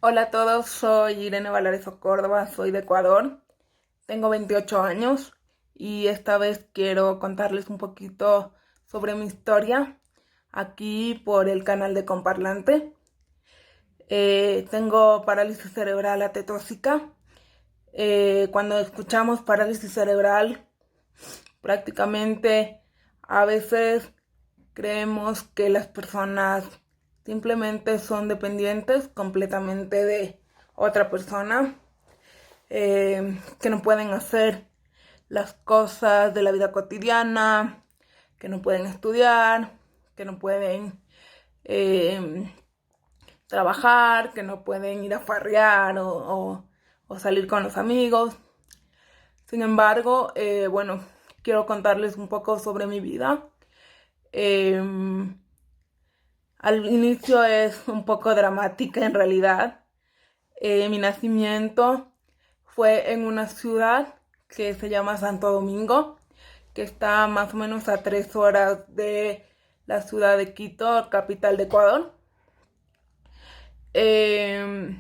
Hola a todos, soy Irene Valareso Córdoba, soy de Ecuador, tengo 28 años y esta vez quiero contarles un poquito sobre mi historia aquí por el canal de Comparlante. Tengo parálisis cerebral atetóxica. Cuando escuchamos parálisis cerebral, prácticamente a veces creemos que las personas simplemente son dependientes completamente de otra persona, que no pueden hacer las cosas de la vida cotidiana, que no pueden estudiar, que no pueden eh, trabajar, que no pueden ir a farrear o salir con los amigos. Sin embargo, bueno, quiero contarles un poco sobre mi vida. Eh, Al inicio es un poco dramática en realidad. Mi nacimiento fue en una ciudad que se llama Santo Domingo, que está más o menos a 3 horas de la ciudad de Quito, capital de Ecuador. Eh,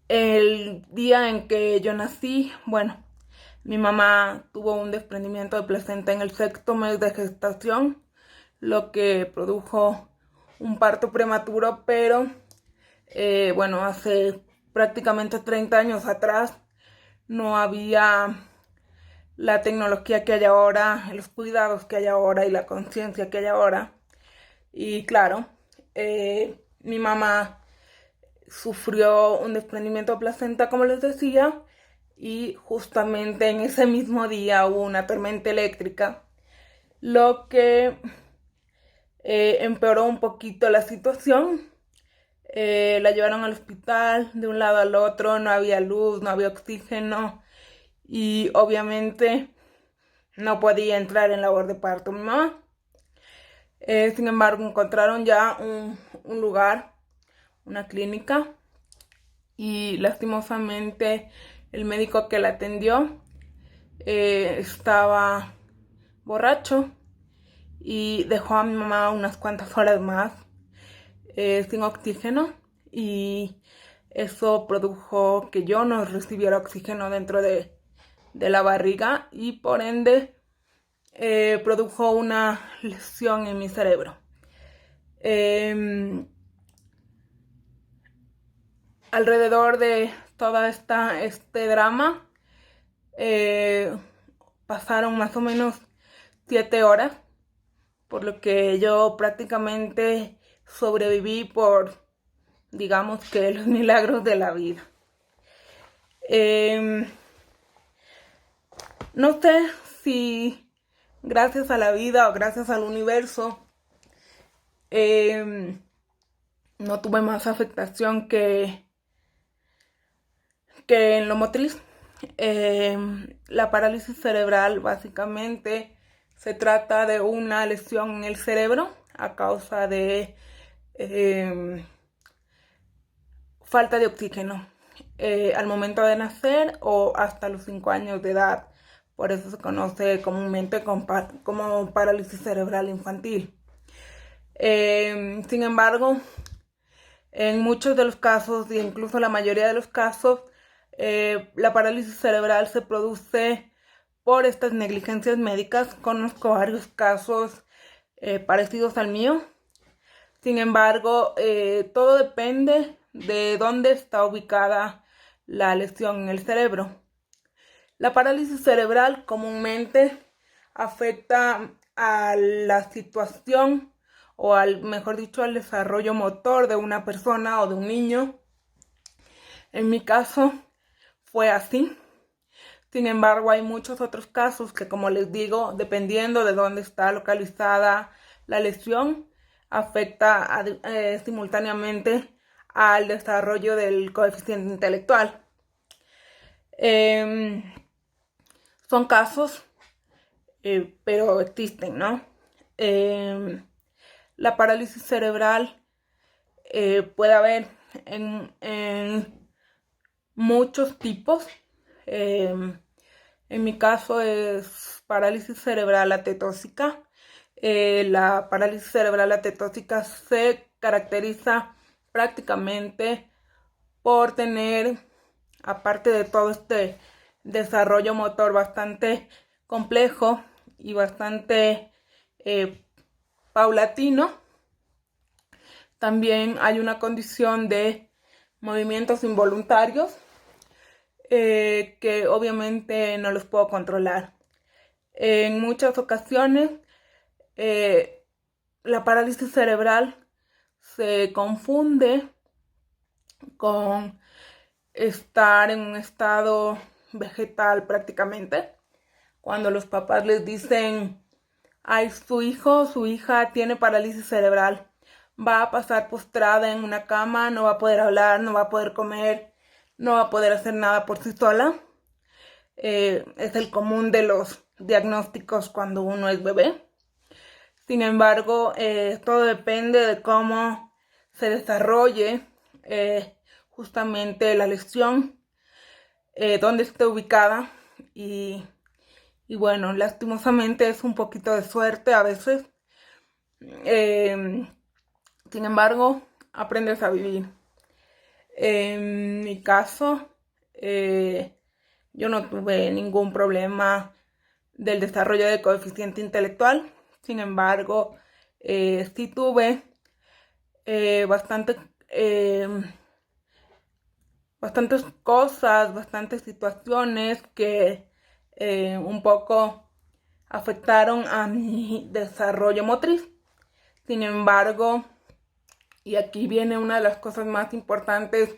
el día en que yo nací, bueno, mi mamá tuvo un desprendimiento de placenta en el sexto mes de gestación, lo que produjo un parto prematuro, pero bueno, hace prácticamente 30 años atrás no había la tecnología que hay ahora, los cuidados que hay ahora y la conciencia que hay ahora. Y claro, mi mamá sufrió un desprendimiento de placenta, como les decía, y justamente en ese mismo día hubo una tormenta eléctrica, lo que empeoró un poquito la situación. La llevaron al hospital de un lado al otro, no había luz, no había oxígeno y obviamente no podía entrar en labor de parto mi mamá. Sin embargo, encontraron ya un lugar, una clínica, y lastimosamente el médico que la atendió estaba borracho y dejó a mi mamá unas cuantas horas más sin oxígeno, y eso produjo que yo no recibiera oxígeno dentro de la barriga y por ende produjo una lesión en mi cerebro. Eh, Alrededor de toda este drama eh, pasaron más o menos 7 horas, por lo que yo prácticamente sobreviví por, digamos que los milagros de la vida. Eh, no sé si gracias a la vida o gracias al universo eh, no tuve más afectación que en lo motriz. Eh, la parálisis cerebral básicamente se trata de una lesión en el cerebro a causa de falta de oxígeno al momento de nacer o hasta los 5 años de edad. Por eso se conoce comúnmente como parálisis cerebral infantil. Sin embargo, en muchos de los casos, e incluso la mayoría de los casos, la parálisis cerebral se produce por estas negligencias médicas. Conozco varios casos parecidos al mío. Sin embargo, todo depende de dónde está ubicada la lesión en el cerebro. La parálisis cerebral comúnmente afecta a la situación o al, mejor dicho, al desarrollo motor de una persona o de un niño. En mi caso fue así. Sin embargo, hay muchos otros casos que, como les digo, dependiendo de dónde está localizada la lesión, afecta simultáneamente al desarrollo del coeficiente intelectual. Eh, Son casos, pero existen, ¿no? Eh, la parálisis cerebral puede haber en muchos tipos. Eh, en mi caso es parálisis cerebral atetóxica. La parálisis cerebral atetóxica se caracteriza prácticamente por tener, aparte de todo este desarrollo motor bastante complejo y bastante paulatino, también hay una condición de movimientos involuntarios que obviamente no los puedo controlar. En muchas ocasiones la parálisis cerebral se confunde con estar en un estado vegetal prácticamente. Cuando los papás les dicen, ay, su hijo o su hija tiene parálisis cerebral, va a pasar postrada en una cama, no va a poder hablar, no va a poder comer, no va a poder hacer nada por sí sola. Es el común de los diagnósticos cuando uno es bebé. Sin embargo, todo depende de cómo se desarrolle justamente la lesión, dónde esté ubicada y bueno, lastimosamente es un poquito de suerte a veces. Sin embargo, aprendes a vivir. En mi caso, yo no tuve ningún problema del desarrollo de coeficiente intelectual. Sin embargo, sí tuve bastantes cosas, bastantes situaciones que un poco afectaron a mi desarrollo motriz. Sin embargo, y aquí viene una de las cosas más importantes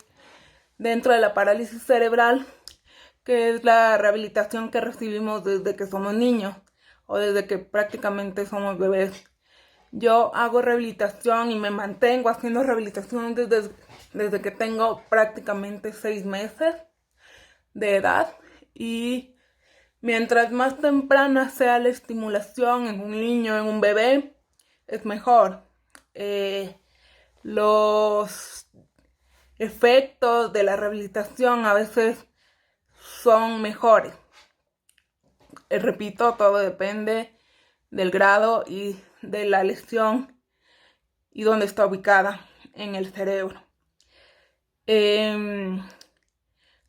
dentro de la parálisis cerebral, que es la rehabilitación que recibimos desde que somos niños o desde que prácticamente somos bebés. Yo hago rehabilitación y me mantengo haciendo rehabilitación desde que tengo prácticamente 6 meses de edad, y mientras más temprana sea la estimulación en un niño, en un bebé, es mejor. Los efectos de la rehabilitación a veces son mejores. Repito, todo depende del grado y de la lesión y dónde está ubicada en el cerebro. Sin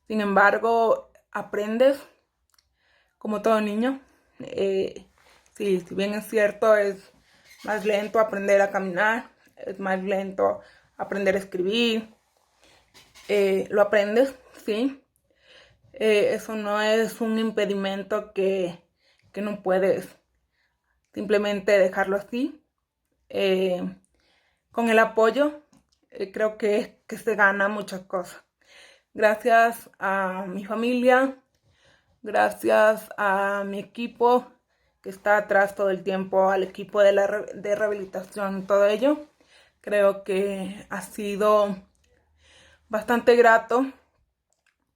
embargo, aprendes como todo niño. Sí, si bien es cierto, es más lento aprender a caminar, es más lento aprender a escribir, lo aprendes, sí. Eso no es un impedimento que no puedes simplemente dejarlo así. Con el apoyo, creo que se gana muchas cosas. Gracias a mi familia, gracias a mi equipo que está atrás todo el tiempo, al equipo de rehabilitación, todo ello. Creo que ha sido bastante grato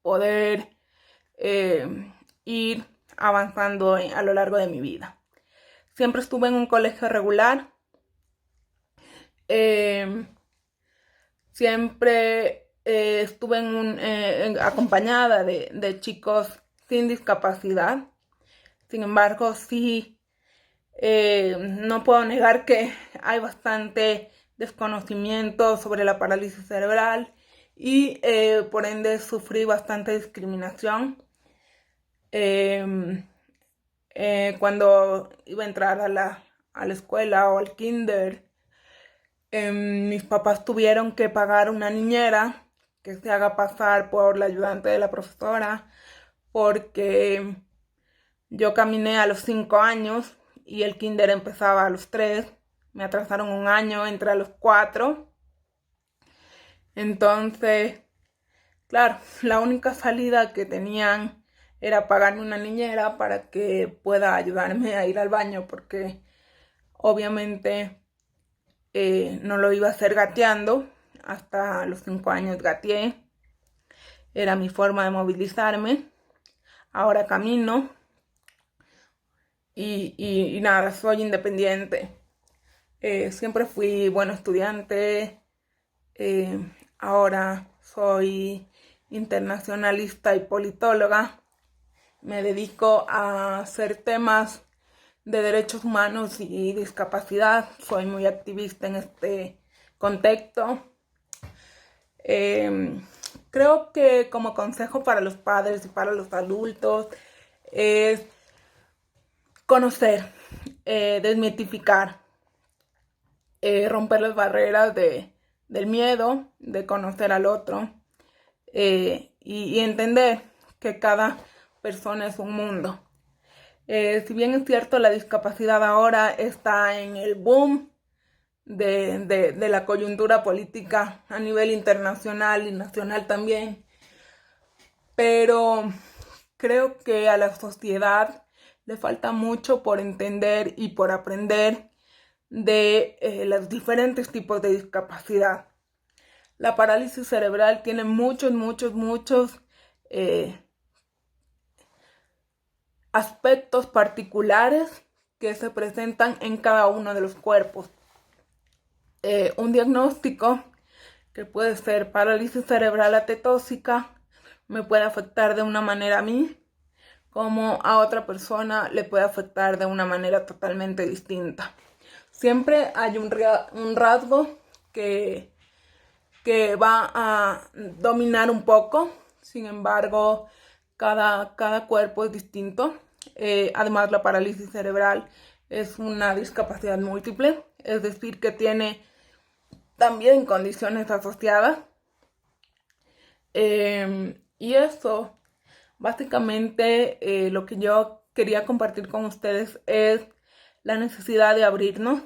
poder ir avanzando a lo largo de mi vida. Siempre estuve en un colegio regular. Siempre estuve acompañada de chicos sin discapacidad. Sin embargo, sí, no puedo negar que hay bastante desconocimiento sobre la parálisis cerebral y por ende sufrí bastante discriminación. Cuando iba a entrar a la escuela o al kinder, mis papás tuvieron que pagar una niñera que se haga pasar por la ayudante de la profesora, porque yo caminé a los 5 años y el kinder empezaba a los 3. Me atrasaron un año, entré a los 4. Entonces, claro, la única salida que tenían era pagarme una niñera para que pueda ayudarme a ir al baño, porque obviamente no lo iba a hacer gateando. Hasta los 5 años gateé. Era mi forma de movilizarme. Ahora camino. Y nada, soy independiente. Siempre fui buen estudiante. Ahora soy internacionalista y politóloga. Me dedico a hacer temas de derechos humanos y discapacidad. Soy muy activista en este contexto. Creo que como consejo para los padres y para los adultos es conocer, desmitificar, romper las barreras del miedo, de conocer al otro, y entender que cada persona es un mundo. Si bien es cierto, la discapacidad ahora está en el boom de la coyuntura política a nivel internacional y nacional también, pero creo que a la sociedad le falta mucho por entender y por aprender de los diferentes tipos de discapacidad. La parálisis cerebral tiene muchos aspectos particulares que se presentan en cada uno de los cuerpos. Un diagnóstico que puede ser parálisis cerebral atetóxica me puede afectar de una manera a mí, como a otra persona le puede afectar de una manera totalmente distinta. Siempre hay un rasgo que va a dominar un poco, sin embargo, cada cuerpo es distinto. Además, la parálisis cerebral es una discapacidad múltiple, es decir, que tiene también condiciones asociadas. Y eso, básicamente, lo que yo quería compartir con ustedes es la necesidad de abrirnos,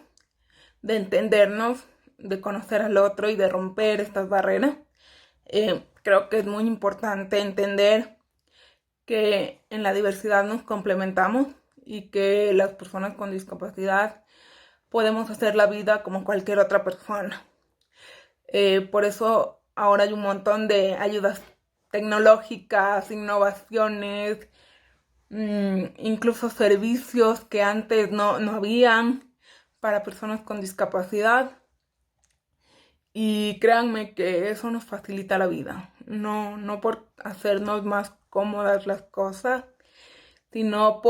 de entendernos, de conocer al otro y de romper estas barreras. Creo que es muy importante entender que en la diversidad nos complementamos y que las personas con discapacidad podemos hacer la vida como cualquier otra persona. Por eso ahora hay un montón de ayudas tecnológicas, innovaciones, incluso servicios que antes no habían para personas con discapacidad. Y créanme que eso nos facilita la vida, no por hacernos más cómodas las cosas, sino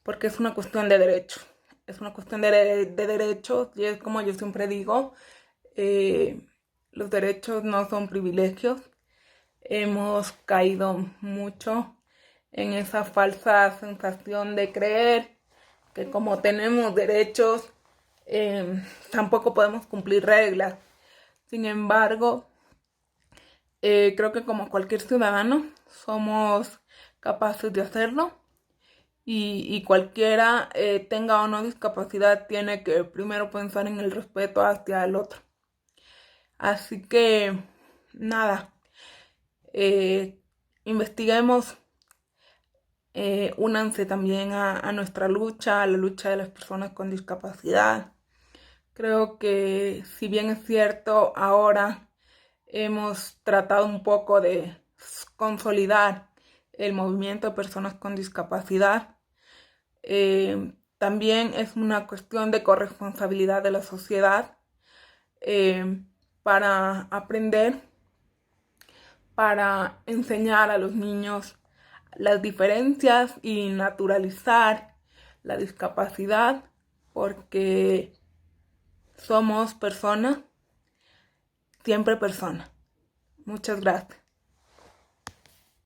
porque es una cuestión de derechos. Es una cuestión de derechos y es como yo siempre digo, los derechos no son privilegios. Hemos caído mucho en esa falsa sensación de creer que como tenemos derechos, tampoco podemos cumplir reglas. Sin embargo, creo que como cualquier ciudadano somos capaces de hacerlo y cualquiera tenga o no discapacidad tiene que primero pensar en el respeto hacia el otro. Así que nada, investiguemos, únanse también a nuestra lucha, a la lucha de las personas con discapacidad. Creo que si bien es cierto, ahora hemos tratado un poco de consolidar el movimiento de personas con discapacidad, también es una cuestión de corresponsabilidad de la sociedad, para aprender, para enseñar a los niños las diferencias y naturalizar la discapacidad, porque somos personas, siempre personas. Muchas gracias.